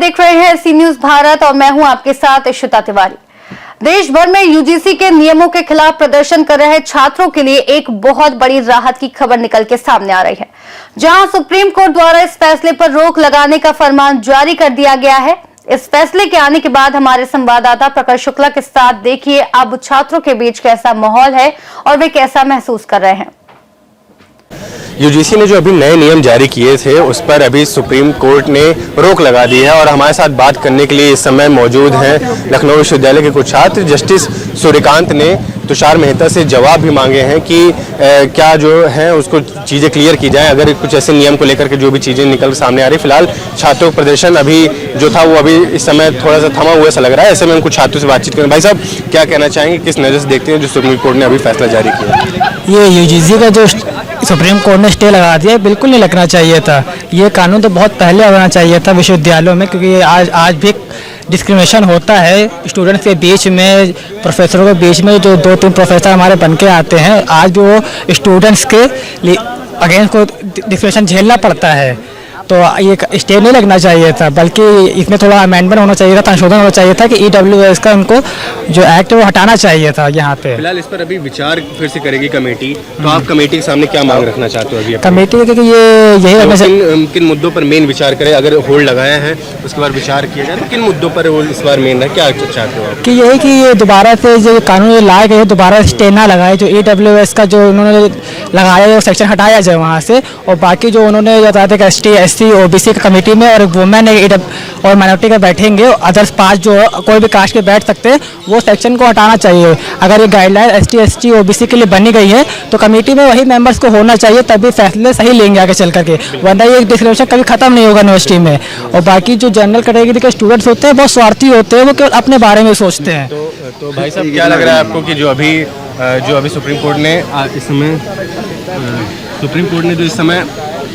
देख रहे हैं सी न्यूज भारत और मैं हूं आपके साथ इशिता तिवारी। देश भर में यूजीसी के नियमों के खिलाफ प्रदर्शन कर रहे छात्रों के लिए एक बहुत बड़ी राहत की खबर निकल के सामने आ रही है, जहां सुप्रीम कोर्ट द्वारा इस फैसले पर रोक लगाने का फरमान जारी कर दिया गया है। इस फैसले के आने के बाद हमारे संवाददाता प्रखर शुक्ला के साथ देखिए अब छात्रों के बीच कैसा माहौल है और वे कैसा महसूस कर रहे हैं। यूजीसी ने जो अभी नए नियम जारी किए थे उस पर अभी सुप्रीम कोर्ट ने रोक लगा दी है और हमारे साथ बात करने के लिए इस समय मौजूद हैं लखनऊ विश्वविद्यालय के कुछ छात्र। जस्टिस सूर्यकांत ने तुषार मेहता से जवाब भी मांगे हैं कि क्या जो है उसको चीज़ें क्लियर की जाएं, अगर कुछ ऐसे नियम को लेकर के जो भी चीज़ें निकल सामने आ रही। फिलहाल छात्रों का प्रदर्शन अभी जो था वो अभी इस समय थोड़ा सा थमा हुआ सा लग रहा है। ऐसे में हम कुछ छात्रों से बातचीत करें। भाई साहब, क्या कहना चाहेंगे, किस नज़र से देखते हैं जो सुप्रीम कोर्ट ने अभी फैसला जारी किया? ये यूजीसी का जो सुप्रीम कोर्ट ने स्टे लगा दिया बिल्कुल नहीं लगना चाहिए था। ये कानून तो बहुत पहले आना चाहिए था विश्वविद्यालयों में, क्योंकि आज भी डिस्क्रिमिनेशन होता है स्टूडेंट्स के बीच में, प्रोफेसरों के बीच में। जो 2-3 प्रोफेसर हमारे बन के आते हैं, आज भी वो स्टूडेंट्स के अगेंस्ट को डिस्क्रिमिनेशन झेलना पड़ता है। तो ये स्टे नहीं लगना चाहिए था, बल्कि इसमें थोड़ा अमेंडमेंट होना चाहिए था, संशोधन होना चाहिए था कि EWS का उनको जो एक्ट है वो हटाना चाहिए था यहाँ पे। फिलहाल इस पर अभी विचार फिर से करेगी कमेटी, तो आप कमेटी के सामने क्या मांग रखना चाहते हो? अभी कमेटी के यही किन मुद्दों पर मेन विचार करें? अगर होल्ड लगाया है उसके बाद विचार किया जाए तो किन मुद्दों पर इस बार मेन है, क्या चाहते हो? कि यही कि ये दोबारा से जो कानून लाए गए दोबारा स्टे ना लगाए, जो EWS का जो उन्होंने लगाया है वो सेक्शन हटाया जाए वहाँ से, और बाकी जो उन्होंने बताया था कि ST SC OBC का कमेटी में और वुमेन और माइनॉरिटी का बैठेंगे, अदर्स 5 जो कोई भी कास्ट के बैठ सकते हैं, वो सेक्शन को हटाना चाहिए। अगर ये गाइडलाइन ST SC OBC के लिए बनी गई है तो कमेटी में वही मेंबर्स को होना चाहिए, तभी फैसले सही लेंगे आगे चल करके, वरना ये डिस्क्रिमिनेशन कभी खत्म नहीं होगा यूनिवर्सिटी में। और बाकी जो जनरल कैटेगरी के स्टूडेंट्स होते हैं बहुत स्वार्थी होते हैं, वो केवल अपने बारे में सोचते हैं। तो भाई साहब, क्या लग रहा है आपको कि जो अभी सुप्रीम कोर्ट ने इस समय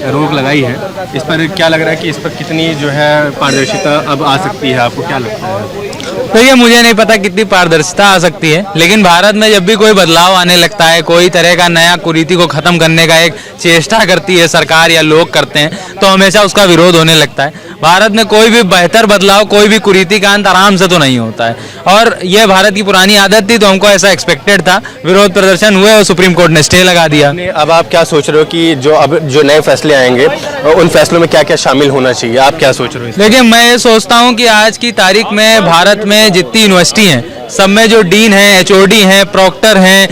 रोक लगाई है, इस पर क्या लग रहा है कि इस पर कितनी जो है पारदर्शिता अब आ सकती है? आपको क्या लगता है? देखिए, मुझे नहीं पता कितनी पारदर्शिता आ सकती है, लेकिन भारत में जब भी कोई बदलाव आने लगता है, कोई तरह का नया कुरीति को खत्म करने का एक चेष्टा करती है सरकार या लोग करते हैं, तो हमेशा उसका विरोध होने लगता है। भारत में कोई भी बेहतर बदलाव, कोई भी कुरीति का अंत आराम से तो नहीं होता है, और यह भारत की पुरानी आदत थी, तो हमको ऐसा एक्सपेक्टेड था। विरोध प्रदर्शन हुए और सुप्रीम कोर्ट ने स्टे लगा दिया। अब आप क्या सोच रहे हो कि जो नए फैसले आएंगे उन फैसलों में क्या क्या शामिल होना चाहिए? आप क्या सोच रहे हो? देखिए, मैं ये सोचता हूँ कि आज की तारीख में भारत में जितनी यूनिवर्सिटी हैं, सब में जो डीन हैं, HOD हैं, प्रॉक्टर हैं,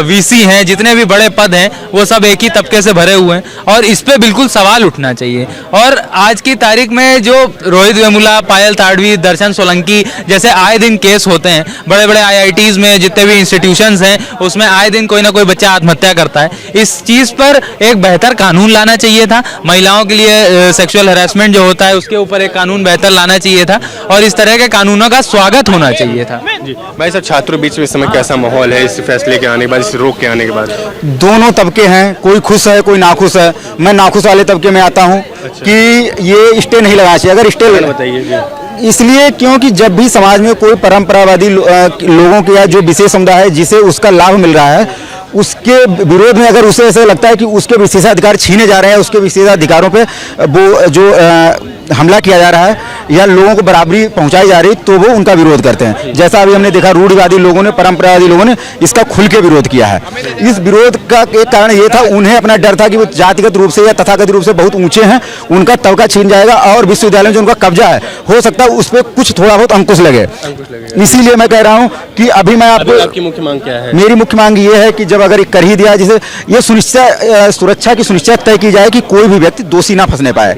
VC हैं, जितने भी बड़े पद हैं, वो सब एक ही तबके से भरे हुए हैं, और इस पे बिल्कुल सवाल उठना चाहिए। और आज की तारीख में जो रोहित वेमुला, पायल ताड़वी, दर्शन सोलंकी जैसे आए दिन केस होते हैं, बड़े बड़े IITs में जितने भी इंस्टीट्यूशंस हैं, उसमें आए दिन कोई ना कोई बच्चा आत्महत्या करता है। इस चीज़ पर एक बेहतर कानून लाना चाहिए था। महिलाओं के लिए सेक्सुअल हैरेसमेंट जो होता है उसके ऊपर एक कानून बेहतर लाना चाहिए था, और इस तरह के कानूनों का स्वागत होना चाहिए था। भाई साहब, छात्रों बीच में इस समय कैसा माहौल है इस फैसले के आने के बाद, इस रोक के आने के बाद? दोनों तबके हैं, कोई खुश है कोई नाखुश है। मैं नाखुश वाले तबके में आता हूं। अच्छा। कि ये स्टे नहीं लगाना चाहिए। अगर स्टे बताइए। इसलिए क्योंकि जब भी समाज में कोई परंपरावादी लोगों के या जो विशेष समुदाय है जिसे उसका लाभ मिल रहा है, उसके विरोध में अगर उसे ऐसा लगता है कि उसके विशेषाधिकार छीने जा रहे हैं, उसके विशेषाधिकारों पे वो जो हमला किया जा रहा है या लोगों को बराबरी पहुंचाई जा रही, तो वो उनका विरोध करते हैं। जैसा अभी हमने देखा, रूढ़िवादी लोगों ने, परंपरावादी लोगों ने इसका खुल के विरोध किया है। इस विरोध का एक कारण ये था, उन्हें अपना डर था कि वो जातिगत रूप से या तथागत रूप से बहुत ऊंचे हैं, उनका तबका छीन जाएगा और विश्वविद्यालय में जो उनका कब्जा है, हो सकता है उस पर कुछ थोड़ा बहुत अंकुश लगे। इसीलिए मैं कह रहा हूँ कि अभी मैं आपकी मुख्य मांग क्या है? मेरी मुख्य मांग ये है कि जब अगर कर ही दिया, जिसे ये सुरक्षा की सुनिश्चित तय की जाए कि कोई भी व्यक्ति दोषी ना फंसने पाए,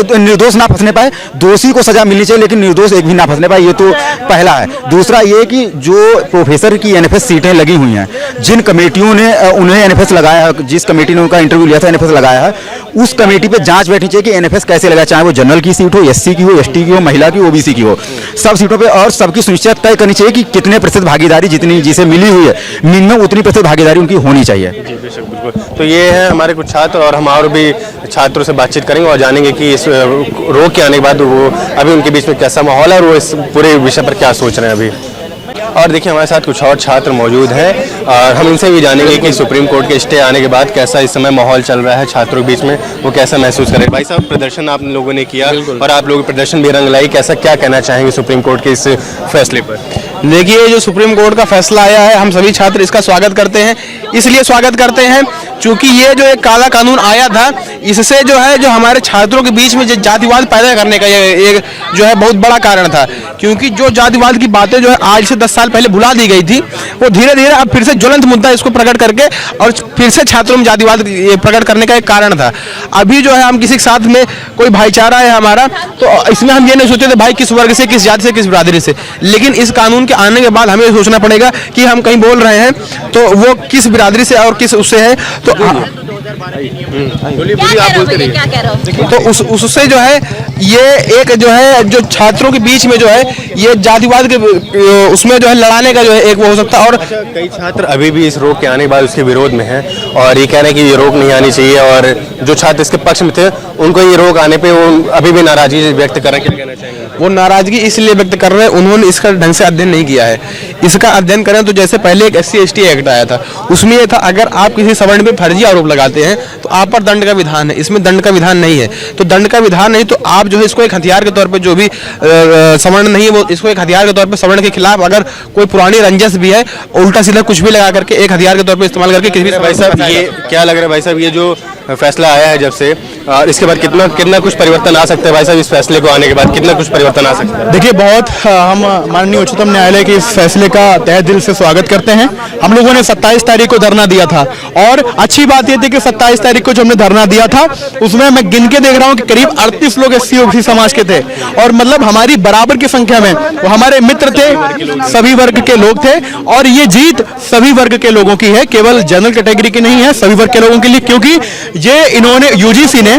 निर्दोष ना फंसने पाए। दोषी को सजा मिलनी चाहिए लेकिन निर्दोष एक भी ना फंसने पाए, ये तो पहला है। दूसरा ये कि जो प्रोफेसर की NFS सीटें लगी हुई हैं, जिन कमेटियों ने उन्हें NFS लगाया है, जिस कमेटी ने उनका इंटरव्यू लिया था, NFS लगाया है, उस कमेटी पे जांच बैठनी चाहिए कि NFS कैसे लगा, चाहे वो जनरल की सीट हो, SC की हो, ST की हो, महिला की, OBC की हो, सब सीटों पे, और सबकी सुनिश्चित तय करनी चाहिए कि कितने प्रतिशत भागीदारी जितनी जिसे मिली हुई है, मिनिमम उतनी प्रतिशत भागीदारी उनकी होनी चाहिए। जी बेशक, बिल्कुल। तो ये है हमारे कुछ छात्र, और हम और भी छात्रों से बातचीत करेंगे और जानेंगे कि इस रोक के आने के बाद वो अभी उनके बीच में कैसा माहौल है और वो इस पूरे विषय पर क्या सोच रहे हैं अभी। और देखिए हमारे साथ कुछ और छात्र मौजूद हैं और हम इनसे भी जानेंगे कि सुप्रीम कोर्ट के स्टे आने के बाद कैसा इस समय माहौल चल रहा है छात्रों के बीच में, वो कैसा महसूस करें। भाई साहब, प्रदर्शन आप लोगों ने किया और आप लोगों प्रदर्शन भी रंग लाई, कैसा क्या कहना चाहेंगे सुप्रीम कोर्ट के इस फैसले पर? देखिए, जो सुप्रीम कोर्ट का फैसला आया है, हम सभी छात्र इसका स्वागत करते हैं। इसलिए स्वागत करते हैं क्योंकि ये जो एक काला कानून आया था, इससे जो है जो हमारे छात्रों के बीच में जो जातिवाद पैदा करने का ये एक जो है बहुत बड़ा कारण था। क्योंकि जो जातिवाद की बातें जो है आज से 10 साल पहले भुला दी गई थी, वो धीरे धीरे अब फिर से ज्वलंत मुद्दा इसको प्रकट करके और फिर से छात्रों में जातिवाद प्रकट करने का एक कारण था। अभी जो है हम किसी के साथ में कोई भाईचारा है हमारा, तो इसमें हम ये नहीं सोचते थे भाई किस वर्ग से, किस जाति से, किस बिरादरी से। लेकिन इस कानून के आने के बाद हमें सोचना पड़ेगा कि हम कहीं बोल रहे हैं तो वो किस बिरादरी से और किस उससे है। तो उससे जो है ये एक जो है जो छात्रों के बीच में जो है ये जातिवाद के उसमें जो है लड़ाने का जो है एक वो हो सकता है। और कई छात्र अभी भी इस रोक के आने के बाद उसके विरोध में हैं और ये कह रहे हैं कि ये रोक नहीं आनी चाहिए, और जो छात्र इसके पक्ष में थे उनको ये रोक आने पे वो अभी भी नाराजगी व्यक्त कर रहे हैं। क्या कहना चाहेंगे? वो नाराजगी इसलिए व्यक्त कर रहे हैं, उन्होंने इसका ढंग से अध्ययन नहीं किया है। इसका अध्ययन करें तो जैसे पहले एक SC/ST एक्ट आया था, उसमें यह था अगर आप किसी सवर्ण पे फर्जी आरोप लगाते हैं तो आप पर दंड का विधान है। इसमें दंड का विधान नहीं है, तो दंड का विधान नहीं तो आप जो है इसको एक हथियार के तौर पे, जो भी सवर्ण नहीं है वो इसको एक हथियार के तौर पे सवर्ण के खिलाफ अगर कोई पुरानी रंजस भी है, उल्टा सीधा कुछ भी लगा करके एक हथियार के तौर पे इस्तेमाल करके किसी भी। भाई साहब, ये क्या लग रहा है भाई साहब, ये जो फैसला आया है जब से, इसके बाद कितना कुछ परिवर्तन आ सकता है भाई साहब? इस फैसले को आने के बाद कितना कुछ परिवर्तन आ सकता है? देखिए, बहुत हम माननीय उच्चतम न्यायालय के इस फैसले का तहे दिल से स्वागत करते हैं। हम लोगों ने 27 तारीख को धरना दिया था और अच्छी बात यह थी कि 27 तारीख को जो हमने धरना दिया था उसमें मैं गिन के देख रहा हूं कि करीब 38 लोग SC/OBC समाज के थे, और मतलब हमारी बराबर की संख्या में वो हमारे मित्र थे, सभी वर्ग के लोग थे। और ये जीत सभी वर्ग के लोगों की है, केवल जनरल कैटेगरी की नहीं है, सभी वर्ग के लोगों के लिए। क्योंकि ये इन्होंने UGC ने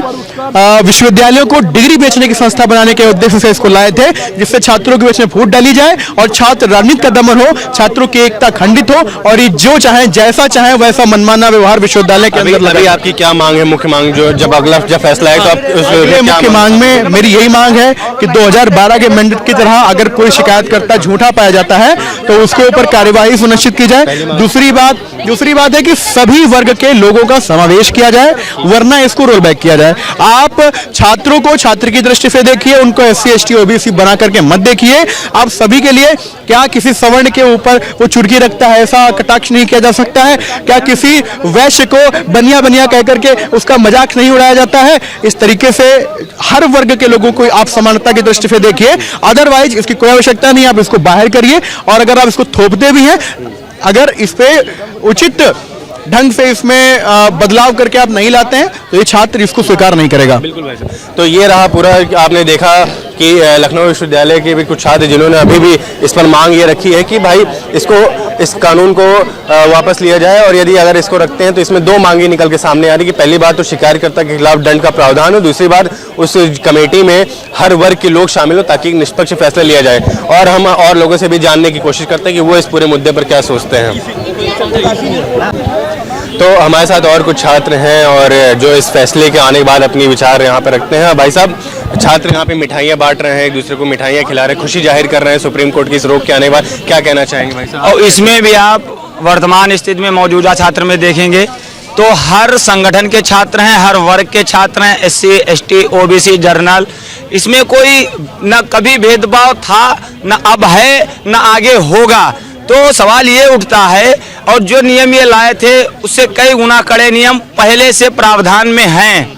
विश्वविद्यालयों को डिग्री बेचने की संस्था बनाने के उद्देश्य से इसको लाए थे, जिससे छात्रों के बीच में फूट डाली जाए और छात्र राजनीति का दमन हो, छात्रों की एकता खंडित हो और ये जो चाहे जैसा चाहे वैसा मनमाना व्यवहार विश्वविद्यालय के अंदर लगे। आपकी क्या मांग है, मुख्य मांग जो जब अगला फैसला है तो आप मुख्य मांग में मेरी यही मांग है कि 2012 के मैंडेट की तरह अगर कोई शिकायतकर्ता झूठा पाया जाता है तो उसके ऊपर कार्यवाही सुनिश्चित की जाए। दूसरी बात है कि सभी वर्ग के लोगों का समावेश किया जाए, वरना इसको रोल बैक किया जाए। आप छात्रों को छात्र की दृष्टि से देखिए, उनको SC/ST OBC बना करके मत देखिए। आप सभी के लिए, क्या किसी सवर्ण के ऊपर वो चुटकी रखता है ऐसा कटाक्ष नहीं किया जा सकता है? क्या किसी वैश्य को बनिया बनिया कह करके उसका मजाक नहीं उड़ाया जाता है? इस तरीके से हर वर्ग के लोगों को आप समानता की दृष्टि से देखिए, अदरवाइज इसकी कोई आवश्यकता नहीं। आप इसको बाहर करिए, और अगर आप इसको थोपते भी हैं, अगर इस पे उचित ढंग से इसमें बदलाव करके आप नहीं लाते हैं तो ये छात्र इसको स्वीकार नहीं करेगा। बिल्कुल भाई साहब, तो ये रहा पूरा। आपने देखा कि लखनऊ विश्वविद्यालय के भी कुछ छात्र जिन्होंने अभी भी इस पर मांग ये रखी है कि भाई इस कानून को वापस लिया जाए, और यदि अगर इसको रखते हैं तो इसमें 2 मांगे निकल के सामने आ रही कि पहली बात तो शिकायतकर्ता के खिलाफ दंड का प्रावधान हो, दूसरी बात उस कमेटी में हर वर्ग के लोग शामिल हो ताकि निष्पक्ष फैसला लिया जाए। और हम और लोगों से भी जानने की कोशिश करते हैं कि वो इस पूरे मुद्दे पर क्या सोचते हैं। तो हमारे साथ और कुछ छात्र हैं और जो इस फैसले के आने के बाद अपनी विचार यहाँ पर रखते हैं। भाई साहब, छात्र यहाँ पे मिठाइयाँ बांट रहे हैं, एक दूसरे को मिठाइयाँ खिला रहे हैं, खुशी जाहिर कर रहे हैं सुप्रीम कोर्ट की इस रोक के आने के बाद, क्या कहना चाहेंगे भाई साहब? और इसमें भी आप वर्तमान स्थिति में मौजूदा छात्र में देखेंगे तो हर संगठन के छात्र हैं, हर वर्ग के छात्र हैं, SC/ST OBC जर्नल, इसमें कोई न कभी भेदभाव था, न अब है, न आगे होगा। तो सवाल ये उठता है, और जो नियम ये लाए थे उससे कई गुना कड़े नियम पहले से प्रावधान में हैं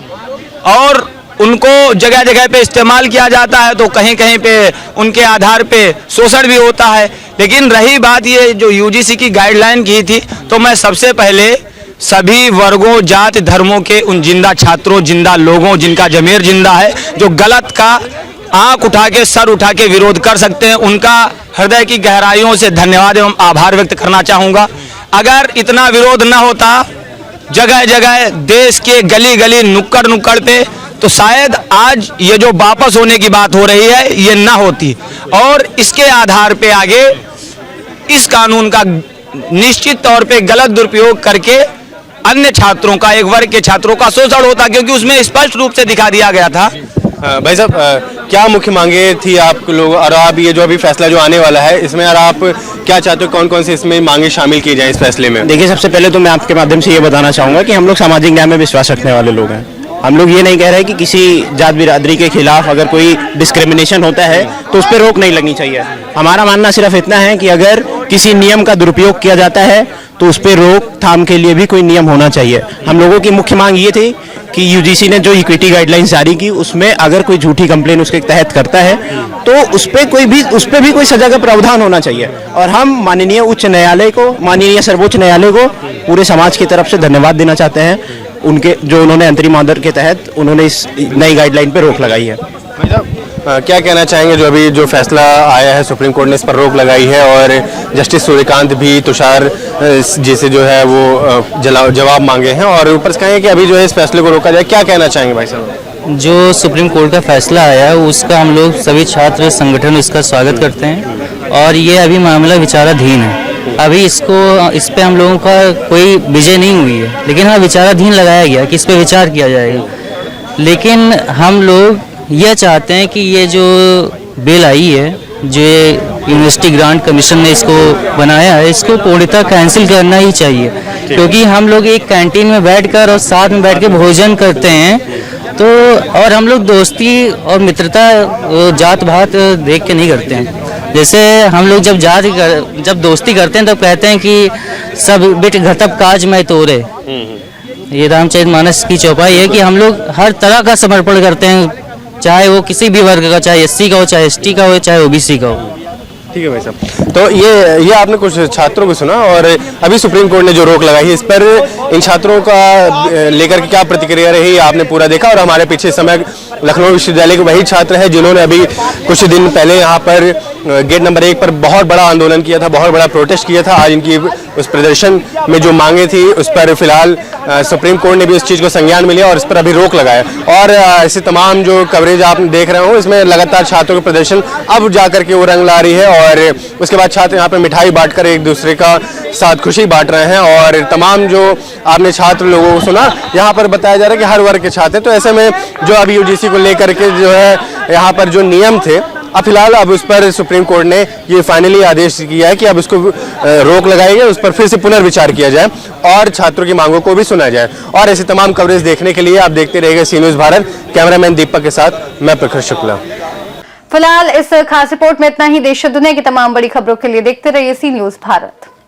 और उनको जगह जगह पे इस्तेमाल किया जाता है, तो कहीं कहीं पे उनके आधार पे शोषण भी होता है। लेकिन रही बात ये जो UGC की गाइडलाइन की थी, तो मैं सबसे पहले सभी वर्गों, जाति, धर्मों के उन जिंदा छात्रों, जिंदा लोगों जिनका जमीर जिंदा है, जो गलत का आंख उठा के, सर उठा के विरोध कर सकते हैं, उनका हृदय की गहराइयों से धन्यवाद एवं आभार व्यक्त करना चाहूँगा। अगर इतना विरोध न होता जगह जगह देश के गली गली नुक्कड़ नुक्कड़ पे, तो शायद आज ये जो वापस होने की बात हो रही है ये ना होती। और इसके आधार पे आगे इस कानून का निश्चित तौर पे गलत दुरुपयोग करके अन्य छात्रों का, एक वर्ग के छात्रों का शोषण होता, क्योंकि उसमें स्पष्ट रूप से दिखा दिया गया था भाई साहब, क्या मुख्य मांगे थी आप लोग और आप ये जो अभी फैसला जो आने वाला है इसमें, और आप क्या चाहते हो कौन कौन से इसमें मांगे शामिल की जाए इस फैसले में? देखिए, सबसे पहले तो मैं आपके माध्यम से ये बताना चाहूँगा कि हम लोग सामाजिक न्याय में विश्वास रखने वाले लोग हैं। हम लोग ये नहीं कह रहे कि किसी जात बिरादरी के खिलाफ अगर कोई डिस्क्रिमिनेशन होता है तो उस पर रोक नहीं लगनी चाहिए। हमारा मानना सिर्फ इतना है कि अगर किसी नियम का दुरुपयोग किया जाता है तो उस पर रोकथाम के लिए भी कोई नियम होना चाहिए। हम लोगों की मुख्य मांग ये थी कि यूजीसी ने जो इक्विटी गाइडलाइंस जारी की उसमें अगर कोई झूठी कंप्लेन उसके तहत करता है तो उस पर भी कोई सजा का प्रावधान होना चाहिए। और हम माननीय उच्च न्यायालय को, माननीय सर्वोच्च न्यायालय को पूरे समाज की तरफ से धन्यवाद देना चाहते हैं उनके जो उन्होंने अंतरिम ऑर्डर के तहत उन्होंने इस नई गाइडलाइन पर रोक लगाई है। क्या कहना चाहेंगे जो अभी जो फैसला आया है सुप्रीम कोर्ट ने इस पर रोक लगाई है और जस्टिस सूर्यकांत भी तुषार जी से जो है वो जवाब मांगे हैं और ऊपर से कहें कि अभी जो है इस फैसले को रोका जाए, क्या कहना चाहेंगे भाई साहब? जो सुप्रीम कोर्ट का फैसला आया है उसका हम लोग सभी छात्र संगठन इसका स्वागत करते हैं और ये अभी मामला विचाराधीन है। अभी इस पे हम लोगों का कोई विजय नहीं हुई है, लेकिन हाँ विचाराधीन लगाया गया कि इस पे विचार किया जाएगा। लेकिन हम लोग यह चाहते हैं कि ये जो बिल आई है, जो यूनिवर्सिटी ग्रांट कमीशन ने इसको बनाया है, इसको पूर्णतः कैंसिल करना ही चाहिए। क्योंकि हम लोग एक कैंटीन में बैठकर और साथ में बैठ के भोजन करते हैं तो, और हम लोग दोस्ती और मित्रता जात भात देख के नहीं करते हैं। जैसे हम लोग जब दोस्ती करते हैं तब कहते हैं कि सब बिट घटप काज में तोरे। ये रामचरितमानस की चौपाई है कि हम लोग हर तरह का समर्पण करते हैं, चाहे वो किसी भी वर्ग का, चाहे एससी का हो, चाहे एसटी का हो, चाहे ओबीसी का हो। ठीक है भाई साहब, तो ये आपने कुछ छात्रों को सुना और अभी सुप्रीम कोर्ट ने जो रोक लगाई है इस पर इन छात्रों का लेकर के क्या प्रतिक्रिया रही आपने पूरा देखा। और हमारे पीछे इस समय लखनऊ विश्वविद्यालय के वही छात्र हैं जिन्होंने अभी कुछ दिन पहले यहाँ पर गेट नंबर 1 पर बहुत बड़ा आंदोलन किया था, बहुत बड़ा प्रोटेस्ट किया था। आज इनकी उस प्रदर्शन में जो मांगे थी उस पर फिलहाल सुप्रीम कोर्ट ने भी उस चीज़ को संज्ञान में लिया और इस पर अभी रोक लगाया। और ऐसे तमाम जो कवरेज आप देख रहे हो इसमें लगातार छात्रों के प्रदर्शन अब जाकर के वो रंग ला रही है और उसके बाद छात्र यहाँ पर मिठाई बांटकर एक दूसरे का साथ खुशी बांट रहे हैं। और तमाम जो आपने छात्र लोगों को सुना, यहाँ पर बताया जा रहा है कि हर वर्ग के छात्र हैं। तो ऐसे में जो अभी यूजीसी को लेकर के जो है यहाँ पर जो नियम थे अब फिलहाल अब उस पर सुप्रीम कोर्ट ने ये फाइनली आदेश किया है कि अब उसको रोक लगाई गई, उस पर फिर से पुनर्विचार किया जाए और छात्रों की मांगों को भी सुना जाए। और ऐसे तमाम कवरेज देखने के लिए आप देखते रहिएगा सी न्यूज़ भारत। कैमरामैन दीपक के साथ मैं प्रखर शुक्ला। फिलहाल इस खास रिपोर्ट में इतना ही। देश और दुनिया की तमाम बड़ी खबरों के लिए देखते रहिए सी न्यूज़ भारत।